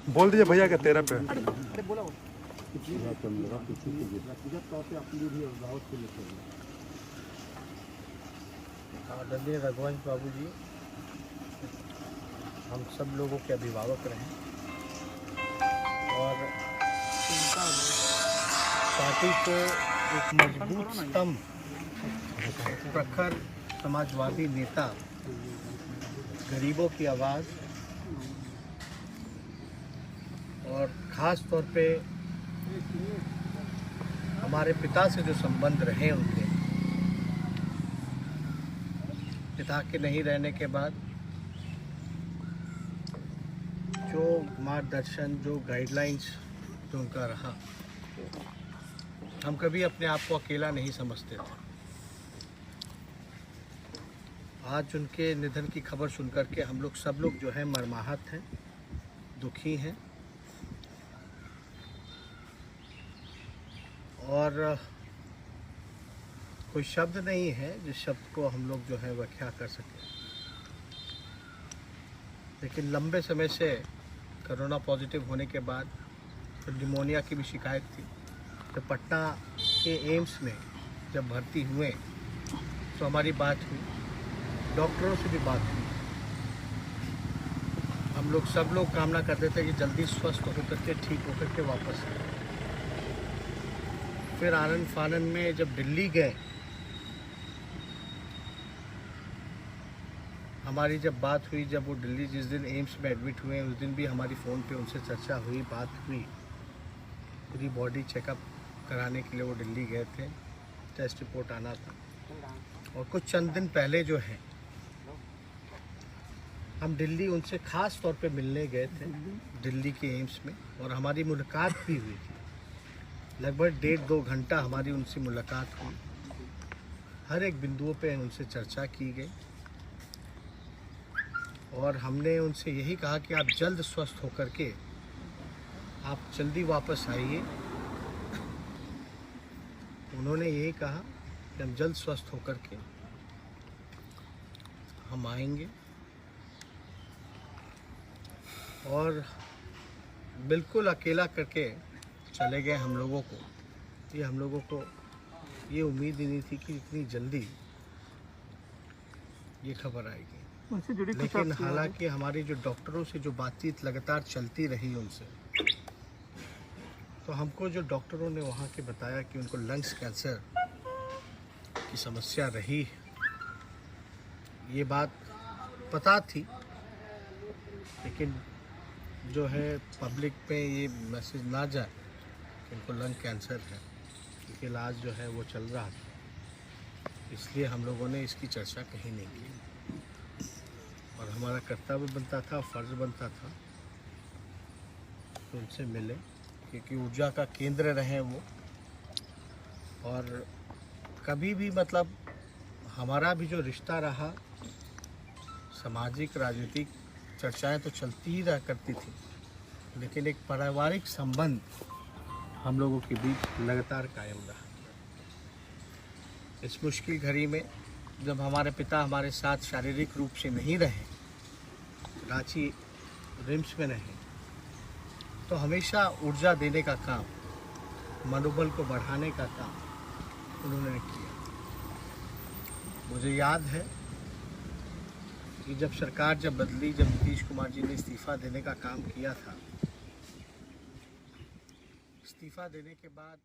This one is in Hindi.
बोल दीजिए भैया क्या 13 पे। आदरणीय रघुवंश बाबू जी, हम सब लोगों के अभिभावक रहे और पार्टी को एक मजबूत स्तंभ, प्रखर समाजवादी नेता, गरीबों की आवाज़ और ख़ास तौर पे हमारे पिता से जो संबंध रहे, उनके पिता के नहीं रहने के बाद जो मार्गदर्शन, जो गाइडलाइंस जो उनका रहा, हम कभी अपने आप को अकेला नहीं समझते थे। आज उनके निधन की खबर सुनकर के हम लोग सब लोग जो है मर्माहत हैं, दुखी हैं और कोई शब्द नहीं है जिस शब्द को हम लोग जो है व्याख्या कर सकें। लेकिन लंबे समय से कोरोना पॉजिटिव होने के बाद फिर निमोनिया की भी शिकायत थी, तो पटना के एम्स में जब भर्ती हुए तो हमारी बात हुई, डॉक्टरों से भी बात हुई। हम लोग सब लोग कामना करते थे कि जल्दी स्वस्थ होकर के, ठीक होकर के वापस आए। फिर आनंद फानन में जब दिल्ली गए, हमारी जब बात हुई, जब वो दिल्ली जिस दिन एम्स में एडमिट हुए उस दिन भी हमारी फ़ोन पे उनसे चर्चा हुई, बात हुई। पूरी बॉडी चेकअप कराने के लिए वो दिल्ली गए थे, टेस्ट रिपोर्ट आना था। और कुछ चंद दिन पहले जो है हम दिल्ली उनसे ख़ास तौर पे मिलने गए थे, दिल्ली के एम्स में, और हमारी मुलाकात भी हुई थी। लगभग 1.5-2 घंटा हमारी उनसे मुलाकात हुई। हर एक बिंदुओं पे उनसे चर्चा की गई और हमने उनसे यही कहा कि आप जल्द स्वस्थ होकर के आप जल्दी वापस आइए। उन्होंने यही कहा कि हम जल्द स्वस्थ होकर के हम आएंगे और बिल्कुल अकेला करके चले गए हम लोगों को। ये हम लोगों को ये उम्मीद ही नहीं थी कि इतनी जल्दी ये खबर आएगी। लेकिन हालांकि हमारी जो डॉक्टरों से जो बातचीत लगातार चलती रही उनसे, तो हमको जो डॉक्टरों ने वहाँ के बताया कि उनको लंग्स कैंसर की समस्या रही, ये बात पता थी, लेकिन जो है पब्लिक पे ये मैसेज ना जाए कि उनको लंग कैंसर है, क्योंकि इलाज जो है वो चल रहा था, इसलिए हम लोगों ने इसकी चर्चा कहीं नहीं की। और हमारा कर्तव्य बनता था, फर्ज बनता था कि उनसे मिले, क्योंकि ऊर्जा का केंद्र रहे वो। और कभी भी मतलब हमारा भी जो रिश्ता रहा, सामाजिक राजनीतिक चर्चाएं तो चलती ही रह करती थी, लेकिन एक पारिवारिक संबंध हम लोगों के बीच लगातार कायम रहा। इस मुश्किल घड़ी में जब हमारे पिता हमारे साथ शारीरिक रूप से नहीं रहे, रांची रिम्स में रहे, तो हमेशा ऊर्जा देने का काम, मनोबल को बढ़ाने का काम उन्होंने किया। मुझे याद है कि जब सरकार बदली, जब नीतीश कुमार जी ने इस्तीफ़ा देने का काम किया था, इस्तीफ़ा देने के बाद